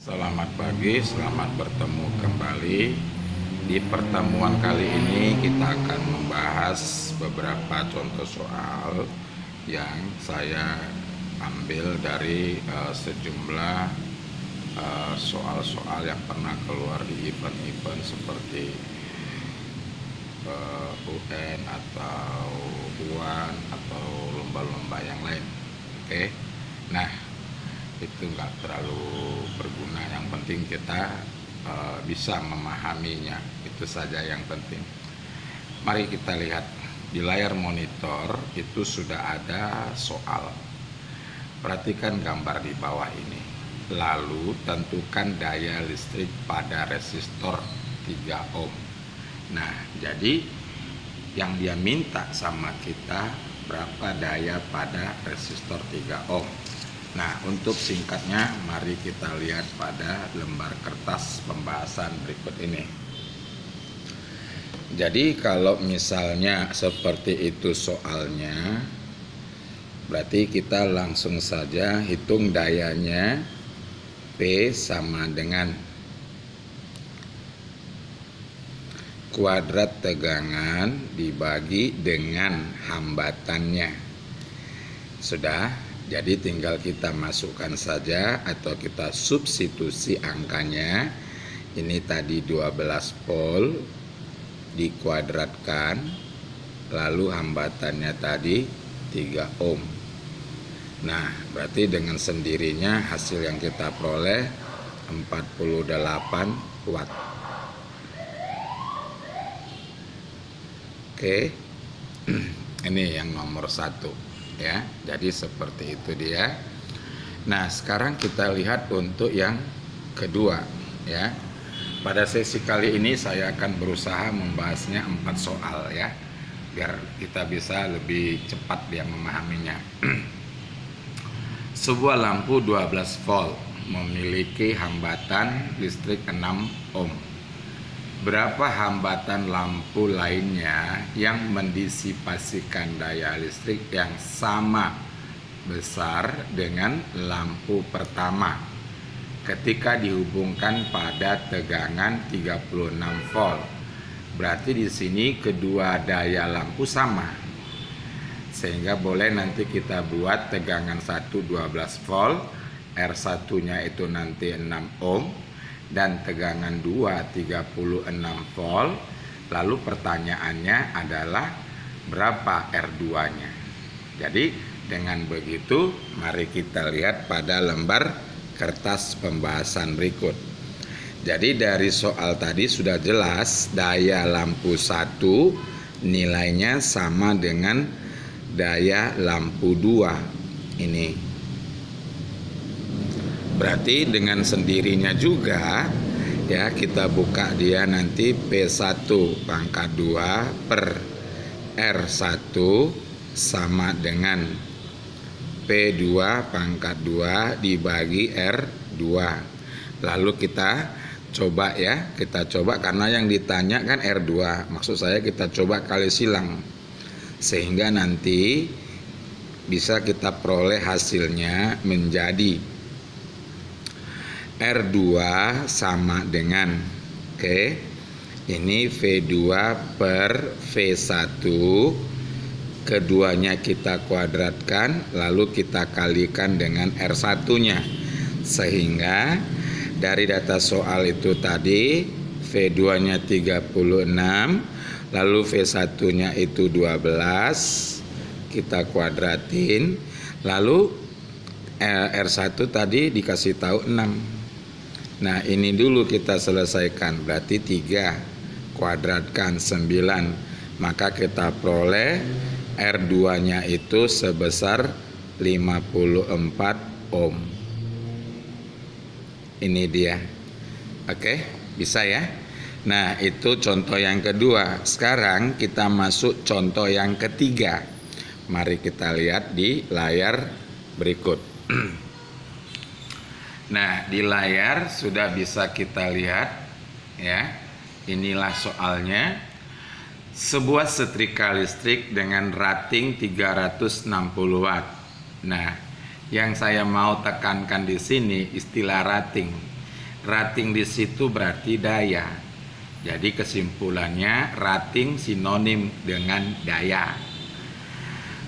Selamat pagi, selamat bertemu kembali. Di pertemuan kali ini kita akan membahas beberapa contoh soal yang saya ambil dari sejumlah soal-soal yang pernah keluar di event-event seperti UN atau UAN atau lomba-lomba yang lain. Oke. Nah, itu nggak terlalu berguna, yang penting kita bisa memahaminya, itu saja yang penting. Mari kita lihat di layar monitor, itu sudah ada soal. Perhatikan gambar di bawah ini. Lalu tentukan daya listrik pada resistor 3 ohm. Nah, jadi yang dia minta sama kita berapa daya pada resistor 3 ohm. Nah, untuk singkatnya mari kita lihat pada lembar kertas pembahasan berikut ini. Jadi kalau misalnya seperti itu soalnya, berarti kita langsung saja hitung dayanya. P sama dengan kuadrat tegangan dibagi dengan hambatannya. Sudah? Jadi tinggal kita masukkan saja atau kita substitusi angkanya. Ini tadi 12 volt dikuadratkan, lalu hambatannya tadi 3 ohm. Nah, berarti dengan sendirinya hasil yang kita peroleh 48 watt. Oke. Ini yang nomor 1. Ya, jadi seperti itu dia. Nah, sekarang kita lihat untuk yang kedua, ya. Pada sesi kali ini saya akan berusaha membahasnya 4 soal, ya, biar kita bisa lebih cepat dia memahaminya. Sebuah lampu 12 volt memiliki hambatan listrik 6 ohm. Berapa hambatan lampu lainnya yang mendisipasikan daya listrik yang sama besar dengan lampu pertama ketika dihubungkan pada tegangan 36 volt? Berarti di sini kedua daya lampu sama. Sehingga boleh nanti kita buat tegangan 1 12 volt, R1-nya itu nanti 6 ohm. Dan tegangan 2 36 volt. Lalu pertanyaannya adalah berapa R2-nya. Jadi dengan begitu mari kita lihat pada lembar kertas pembahasan berikut. Jadi dari soal tadi sudah jelas daya lampu 1 nilainya sama dengan daya lampu 2. Ini berarti dengan sendirinya juga, ya, kita buka dia nanti P1 pangkat 2 per R1 sama dengan P2 pangkat 2 dibagi R2. Lalu kita coba, ya, kita coba karena yang ditanya kan R2. Maksud saya kita coba kali silang sehingga nanti bisa kita peroleh hasilnya menjadi R2 sama dengan, ini V2 per V1, keduanya kita kuadratkan lalu kita kalikan dengan R1-nya, sehingga dari data soal itu tadi V2-nya 36, lalu V1-nya itu 12, kita kuadratin, lalu R1 tadi dikasih tahu 6. Nah, ini dulu kita selesaikan, berarti 3 kuadratkan 9, maka kita peroleh R2-nya itu sebesar 54 ohm. Ini dia. Oke, bisa ya? Nah, itu contoh yang kedua. Sekarang kita masuk contoh yang ketiga. Mari kita lihat di layar berikut. Nah, di layar sudah bisa kita lihat, ya. Inilah soalnya. Sebuah setrika listrik dengan rating 360 watt. Nah, yang saya mau tekankan di sini istilah rating. Rating di situ berarti daya. Jadi kesimpulannya rating sinonim dengan daya.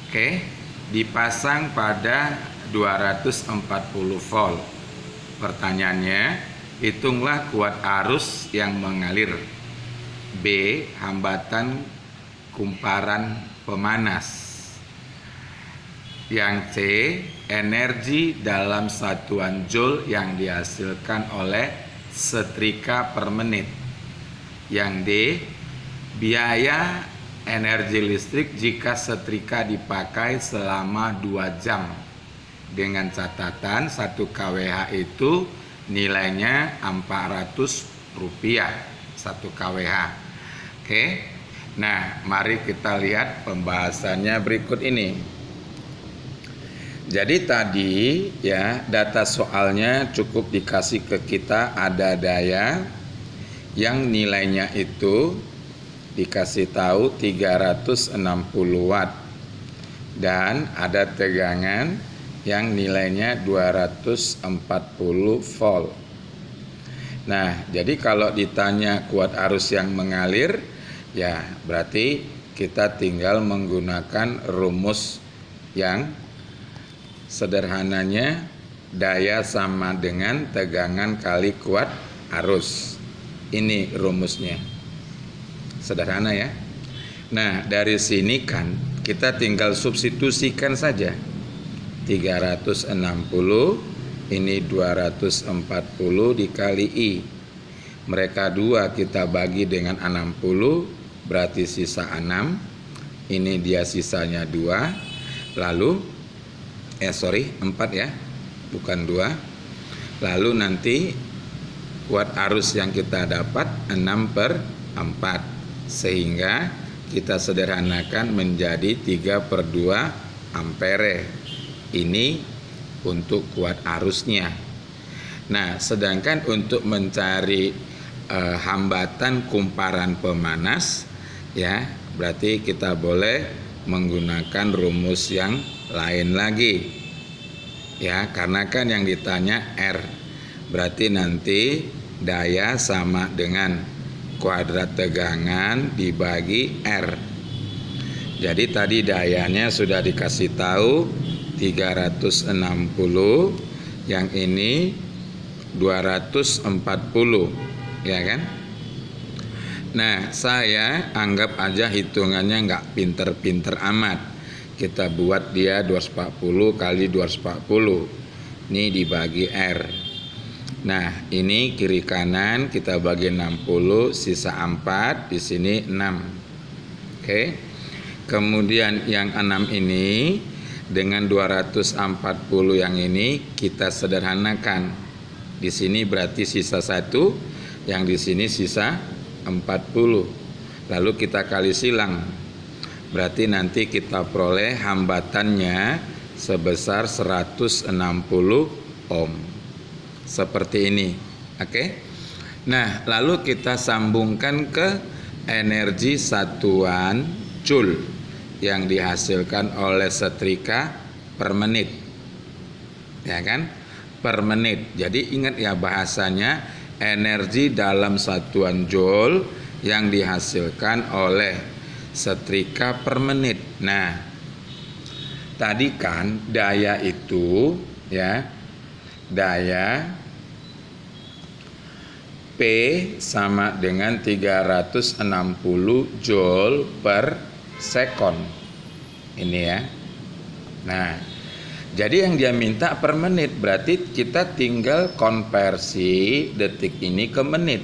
Oke, dipasang pada 240 volt. Pertanyaannya, hitunglah kuat arus yang mengalir. B. Hambatan kumparan pemanas. Yang C. Energi dalam satuan joule yang dihasilkan oleh setrika per menit. Yang D. Biaya energi listrik jika setrika dipakai selama 2 jam. Dengan catatan 1 kWh itu nilainya Rp400 1 kWh. Oke. Nah, mari kita lihat pembahasannya berikut ini. Jadi tadi ya, data soalnya cukup dikasih ke kita ada daya yang nilainya itu dikasih tahu 360 watt dan ada tegangan yang nilainya 240 volt. Nah, jadi kalau ditanya kuat arus yang mengalir, ya berarti kita tinggal menggunakan rumus yang sederhananya daya sama dengan tegangan kali kuat arus. Ini rumusnya. Sederhana ya. Nah, dari sini kan kita tinggal substitusikan saja. 360 ini 240 dikali I. Mereka dua kita bagi dengan 60 berarti sisa 6. Ini dia sisanya 2. Lalu 4 ya, bukan 2. Lalu nanti kuat arus yang kita dapat 6/4, sehingga kita sederhanakan menjadi 3/2 ampere. Ini untuk kuat arusnya. Nah, sedangkan untuk mencari hambatan kumparan pemanas, ya berarti kita boleh menggunakan rumus yang lain lagi ya, karena kan yang ditanya R, berarti nanti daya sama dengan kuadrat tegangan dibagi R. Jadi tadi dayanya sudah dikasih tahu 360, yang ini 240 ya kan. Nah, saya anggap aja hitungannya nggak pinter-pinter amat. Kita buat dia 240 kali 240. Ini dibagi R. Nah, ini kiri kanan kita bagi 60, sisa 4, di sini 6. Oke. Kemudian yang 6 ini dengan 240 yang ini kita sederhanakan. Di sini berarti sisa 1, yang di sini sisa 40. Lalu kita kali silang. Berarti nanti kita peroleh hambatannya sebesar 160 ohm. Seperti ini. Oke. Nah, lalu kita sambungkan ke energi satuan joule yang dihasilkan oleh setrika per menit. Ya kan? Per menit. Jadi ingat ya bahasanya, energi dalam satuan joule yang dihasilkan oleh setrika per menit. Nah, tadi kan daya itu ya, daya P sama dengan 360 joule per sekon. Ini ya. Nah, jadi yang dia minta per menit, berarti kita tinggal konversi detik ini ke menit.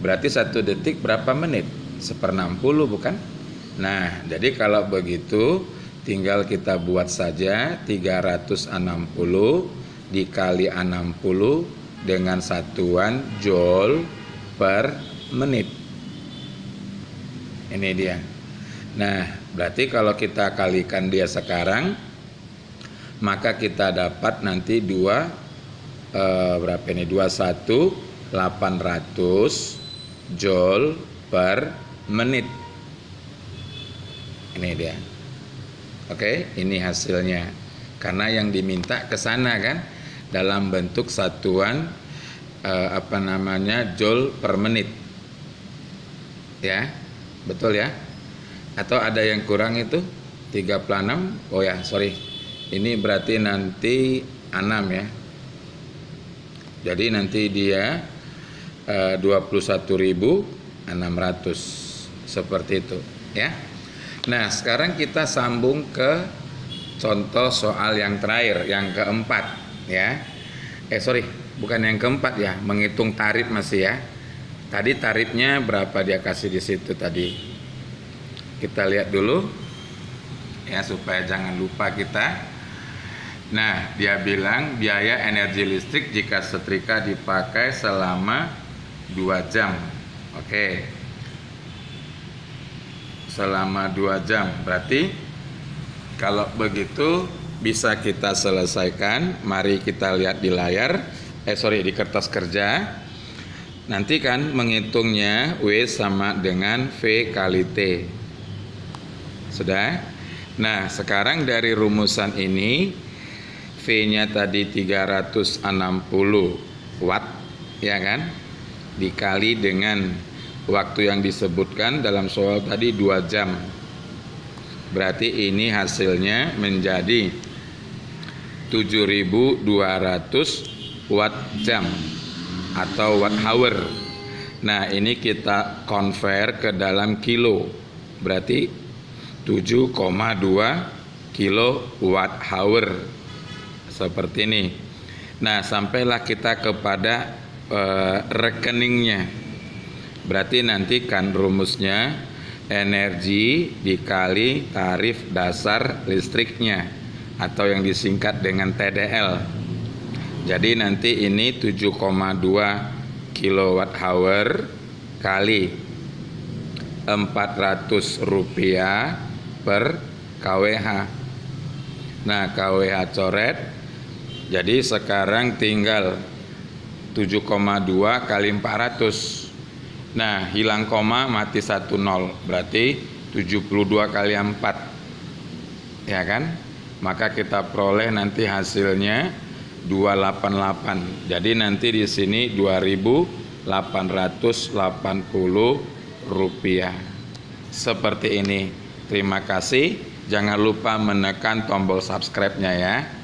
Berarti 1 detik berapa menit? 1/60 bukan? Nah, jadi kalau begitu tinggal kita buat saja 360 dikali 60 dengan satuan joule per menit. Ini dia. Nah, berarti kalau kita kalikan dia sekarang, maka kita dapat nanti berapa ini? 21.800 joule per menit. Ini dia. Oke, ini hasilnya. Karena yang diminta ke sana kan dalam bentuk satuan joule per menit. Ya, betul ya? Atau ada yang kurang itu 36? Oh ya, sorry. Ini berarti nanti 6 ya. Jadi nanti dia 21.600 seperti itu ya. Nah, sekarang kita sambung ke contoh soal yang terakhir, yang keempat ya. Bukan yang keempat ya, menghitung tarif masih ya. Tadi tarifnya berapa dia kasih di situ tadi? Kita lihat dulu ya supaya jangan lupa kita. Nah, dia bilang biaya energi listrik jika setrika dipakai selama 2 jam. Oke. Selama 2 jam. Berarti kalau begitu bisa kita selesaikan. Mari kita lihat di layar. Di kertas kerja. Nanti kan menghitungnya W sama dengan V kali T. Sudah? Nah, sekarang dari rumusan ini V-nya tadi 360 watt, ya kan? Dikali dengan waktu yang disebutkan dalam soal tadi 2 jam. Berarti ini hasilnya menjadi 7.200 watt jam atau watt hour. Nah, ini kita convert ke dalam kilo. Berarti 7,2 kilowatt hour. Seperti ini. Nah, sampailah kita kepada rekeningnya. Berarti nanti kan rumusnya energi dikali tarif dasar listriknya atau yang disingkat dengan TDL. Jadi nanti ini 7,2 kilowatt hour kali 400 rupiah per kWh. Nah, kWh coret. Jadi sekarang tinggal 7,2 kali 400. Nah, hilang koma, mati 1 0. Berarti 72 kali 4. Ya kan? Maka kita peroleh nanti hasilnya 288. Jadi nanti di sini 2.880 rupiah. Seperti ini. Terima kasih. Jangan lupa menekan tombol subscribe-nya ya.